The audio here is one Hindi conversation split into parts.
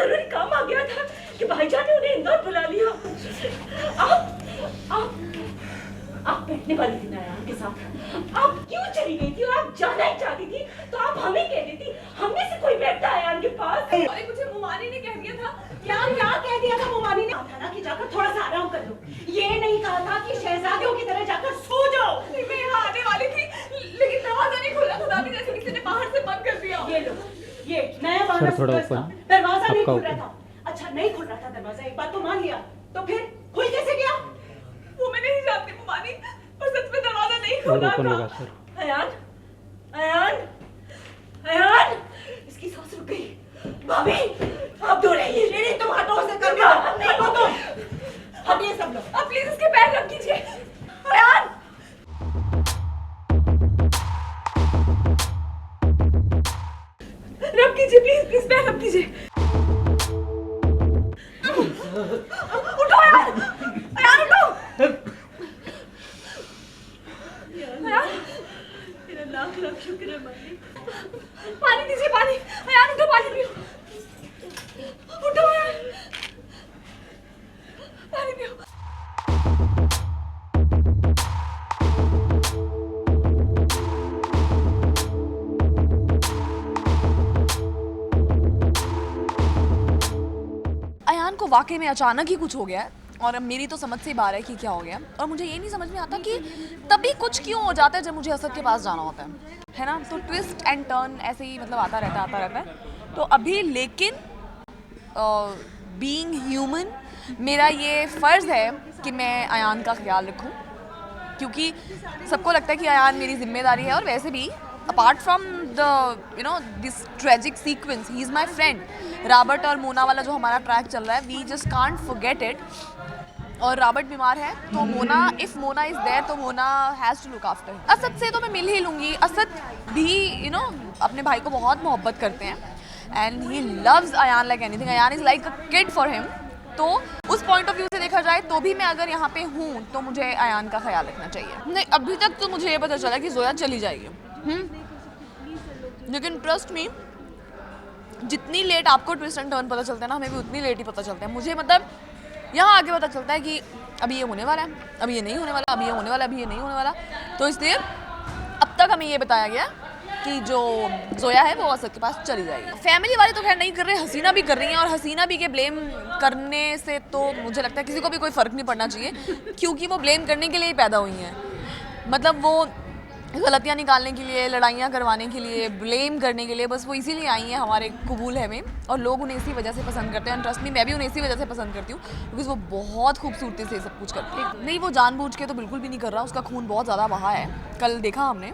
जरूरी काम आ गया था कि भाईजान ने उन्हें इंदौर बुला लिया। आप बैठने वाली थी ना अयान के साथ, आप क्यों चली गई थी? और आप जाना ही चाहती थी तो आप हमें कह देती, हमें से कोई बैठता अयान के पास। अरे मुझे मोमानी ने कह दिया था। क्या कह दिया था मोमानी ने? कहा था ना कि जाकर थोड़ा सा आराम कर लो, ये नहीं कहा था कि शहजादियों की तरह जाकर सो जाओ। मैं यहाँ आने वाली थी लेकिन दरवाजा नहीं खुला था, दादी जैसे किसी ने बाहर से बंद कर दिया। ये लो, ये नया वाला दरवाजा नहीं खुल रहा था। अच्छा नहीं खुल रहा था दरवाजा, एक बात तो मान लिया, तो फिर खुल कैसे गया? वो मैं नहीं जानती मोमानी, पर सच में दरवाजा नहीं खुल रहा था। अयान, अयान, अयान, इसकी सांस रुक गई। भाभी, आप दूर रहिए। नहीं तुम हटो से कर दो, हटो तुम, हटिए सब लोग। आप प्लीज इसके पैर रख कीजिए। अयान, रख कीजिए प्लीज, प्लीज पैर रख कीजिए। उठो यार, अयान उठो। अयान, मेरा लाख लाख शुक्र है मालिक। पानी दीजिए, पानी। अयान उठो, पानी पियो। उठो यार, पानी पियो। अयान को वाकई में अचानक ही कुछ हो गया है और अब मेरी तो समझ से बाहर है कि क्या हो गया। और मुझे ये नहीं समझ में आता कि तभी कुछ क्यों हो जाता है जब मुझे असद के पास जाना होता है ना। तो ट्विस्ट एंड टर्न ऐसे ही मतलब आता रहता है। तो अभी लेकिन बीइंग ह्यूमन मेरा ये फ़र्ज़ है कि मैं अयान का ख्याल रखूं, क्योंकि सबको लगता है कि अयान मेरी जिम्मेदारी है। और वैसे भी apart from the this tragic sequence, he is my friend. Robert और मोना वाला जो हमारा ट्रैक चल रहा है, we just can't forget it. और रॉबर्ट बीमार है तो Mona, if Mona is there तो Mona has to look after. Asad से तो मैं मिल ही लूँगी। असद भी अपने भाई को बहुत मोहब्बत करते हैं and he loves Ayan like anything. Ayan is like a kid for him. तो उस पॉइंट ऑफ व्यू से देखा जाए तो भी मैं अगर यहाँ पे हूँ तो मुझे अयान का ख्याल रखना चाहिए। नहीं, अभी तक तो मुझे ये पता चला कि जोया चली जाएगी, लेकिन ट्रस्ट मी, जितनी लेट आपको ट्विस्ट एंड टर्न पता चलता है ना, हमें भी उतनी लेट ही पता चलता है। मुझे मतलब यहाँ आके पता चलता है कि अभी ये होने वाला है, अभी ये नहीं होने वाला, अभी ये होने वाला, अभी ये नहीं होने वाला। तो इसलिए अब तक हमें ये बताया गया कि जो जोया है वो असद के पास चली जाएगी। फैमिली वाले तो खैर नहीं कर रहे, हसीना भी कर रही हैं। और हसीना भी के ब्लेम करने से तो मुझे लगता है किसी को भी कोई फ़र्क नहीं पड़ना चाहिए, क्योंकि वो ब्लेम करने के लिए ही पैदा हुई हैं। मतलब वो गलतियाँ निकालने के लिए, लड़ाइयाँ करवाने के लिए, ब्लेम करने के लिए, बस वो इसीलिए आई हैं हमारे कबूल है में। और लोग उन्हें इसी वजह से पसंद करते हैं। ट्रस्ट मी, मैं भी उन्हें इसी वजह से पसंद करती हूँ, क्योंकि वो बहुत खूबसूरती से सब कुछ करती है। नहीं, वो जानबूझ के तो बिल्कुल भी नहीं कर रहा, उसका खून बहुत ज़्यादा बहा है। कल देखा हमने,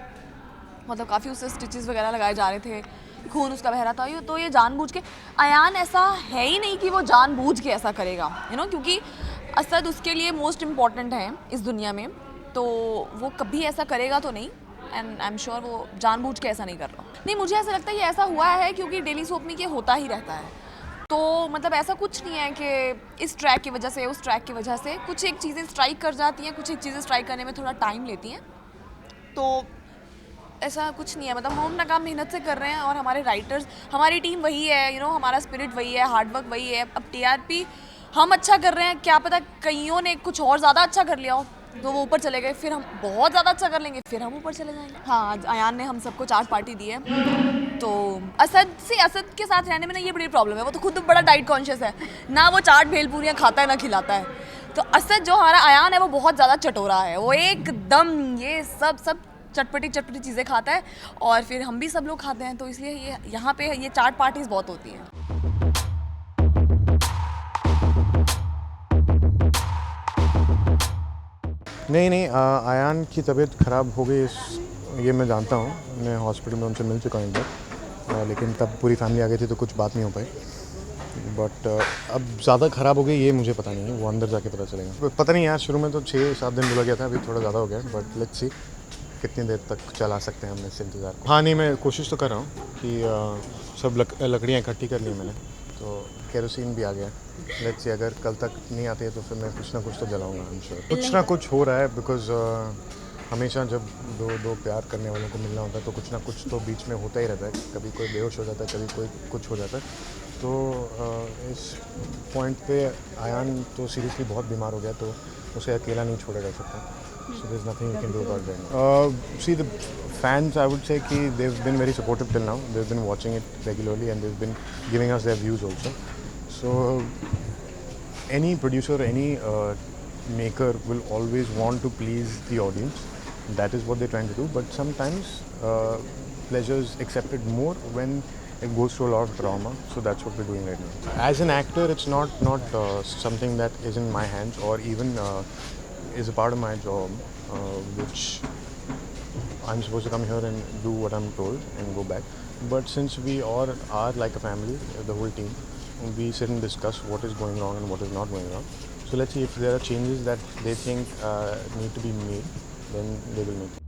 मतलब काफ़ी उससे स्टिचेस वगैरह लगाए जा रहे थे, खून उसका बह रहा था। तो ये जानबूझ के, अयान ऐसा है ही नहीं कि वो जानबूझ के ऐसा करेगा, क्योंकि असद उसके लिए मोस्ट इम्पॉर्टेंट है इस दुनिया में। तो वो कभी ऐसा करेगा तो नहीं, एंड आई एम श्योर वो जानबूझ के ऐसा नहीं कर रहा। नहीं, मुझे ऐसा लगता है ये ऐसा हुआ है क्योंकि डेली सोप में ये होता ही रहता है। तो मतलब ऐसा कुछ नहीं है कि इस ट्रैक की वजह से, उस ट्रैक की वजह से कुछ एक चीज़ें स्ट्राइक कर जाती हैं, कुछ एक चीज़ें स्ट्राइक करने में थोड़ा टाइम लेती हैं। तो ऐसा कुछ नहीं है, मतलब हम अपना काम मेहनत से कर रहे हैं और हमारे राइटर्स, हमारी टीम वही है, हमारा स्पिरिट वही है, हार्डवर्क वही है। अब टीआरपी हम अच्छा कर रहे हैं, क्या पता कईयों ने कुछ और ज़्यादा अच्छा कर लिया हो तो वो ऊपर चले गए, फिर हम बहुत ज़्यादा अच्छा कर लेंगे, फिर हम ऊपर चले जाएंगे। हाँ, अयान ने हम सबको चार्ज पार्टी दी है। तो असद के साथ रहने में ना ये बड़ी प्रॉब्लम है, वो तो खुद बड़ा डाइट कॉन्शियस है ना, वो चाट भेलपूरियाँ खाता है ना खिलाता है। तो असद जो हमारा अयान है वो बहुत ज़्यादा चटोरा है, वो एकदम ये सब चटपटी चीज़ें खाता है। और फिर हम भी सब लोग खाते हैं, तो इसलिए ये यहाँ पे ये चाट पार्टीज बहुत होती हैं। नहीं, अयान की तबीयत ख़राब हो गई ये मैं जानता हूँ। मैं हॉस्पिटल में उनसे मिल चुका हूँ एक बार, लेकिन तब पूरी फैमिली आ गई थी तो कुछ बात नहीं हो पाई। बट अब ज़्यादा ख़राब हो गई ये मुझे पता नहीं है, वो अंदर जाके पता चलेगा। पता नहीं यार, शुरू में तो 6-7 दिन बोला गया था, अभी थोड़ा ज़्यादा हो गया। बट लेट्स सी कितनी देर तक चला सकते हैं हम इस इंतज़ार। हाँ नहीं, मैं कोशिश तो कर रहा हूँ कि सब लकड़ियाँ इकट्ठी कर ली मैंने, तो केरोसिन भी आ गया। लेट्स सी अगर कल तक नहीं आती है तो फिर मैं कुछ ना कुछ तो जलाऊंगा। आई एम श्योर कुछ ना कुछ हो रहा है, बिकॉज हमेशा जब दो प्यार करने वालों को मिलना होता है तो कुछ ना कुछ तो बीच में होता ही रहता है। कभी कोई बेहोश हो जाता है, कभी कोई कुछ हो जाता है। तो इस पॉइंट पे आयान तो सीरियसली बहुत बीमार हो गया, तो उसे अकेला नहीं छोड़ा जा सकता. So there's nothing you can do about that. See, the fans, I would say कि they've been very supportive till now. They've been watching it regularly and they've been giving us their views also. So any producer, any maker will always want to please the audience. That is what they're trying to do. But sometimes pleasure is accepted more when it goes through a lot of drama. So that's what we're doing right now. As an actor, it's not something that is in my hands or even is a part of my job, which I'm supposed to come here and do what I'm told and go back. But since we all are like a family, the whole team, we sit and discuss what is going wrong and what is not going wrong. So let's see if there are changes that they think need to be made, then they will make.